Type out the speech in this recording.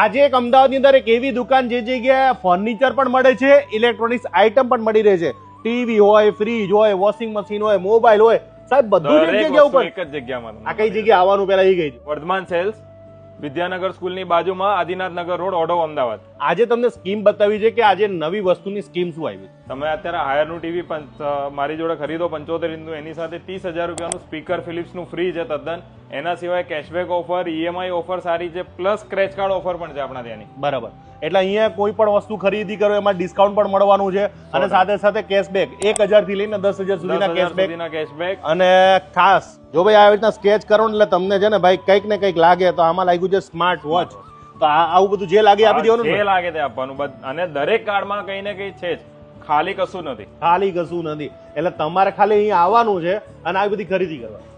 આજે એક અમદાવાદની અંદર એક એવી દુકાન જે જગ્યાએ ફર્નિચર પણ મળે છે, ઇલેક્ટ્રોનિક્સ આઇટમ પણ મળી રહે છે. ટીવી હોય, ફ્રીજ હોય, વોશિંગ મશીન હોય, મોબાઈલ હોય, સાહેબ બધું જ એક જગ્યા ઉપર. એક જ જગ્યામાં. આ કઈ જગ્યા આવવાનું પેલા એ ગઈ? વર્ધમાન સેલ્સ, વિદ્યાનગર સ્કૂલની બાજુમાં, આદિનાથનગર રોડ, ઓઢવ, અમદાવાદ. આજે તમને સ્કીમ બતાવી છે કે આજે નવી વસ્તુની સ્કીમ શું આવી? તમે અત્યારે હાયરનું ટીવી મારી જોડે ખરીદો 75 ઇંચનું, એની સાથે 30,000 રૂપિયાનું સ્પીકર ફિલિપ્સનું ફ્રી છે તદ્દન. એના સિવાય કેશબેક ઓફર, ઈએમઆઈ ઓફર સારી છે, પ્લસ સ્ક્રેચ કાર્ડ ઓફર પણ છે આપણા ત્યાંની. બરાબર. એટલે અહીંયા કોઈ પણ વસ્તુ ખરીદી કરો એમાં ડિસ્કાઉન્ટ પણ મળવાનું છે અને સાથે સાથે કેશબેક 1000 થી લઈને 10,000 સુધીના કેશબેક. અને ખાસ જો ભાઈ આવી રીતના સ્કેચ કરો ને એટલે તમને છે ને ભાઈ કંઈક ને કંઈક લાગે તો આમાં લાગ્યું છે સ્માર્ટ વોચ, તો આવું બધું જે લાગે આપી દેવાનું, જે લાગે તે આપવાનું. અને દરેક કાર્ડમાં કઈ ને કઈ છે જ, ખાલી કશું નથી. ખાલી કશું નથી. એટલે તમારે ખાલી અહીંયા આવવાનું છે અને આવી બધી ખરીદી કરવાની.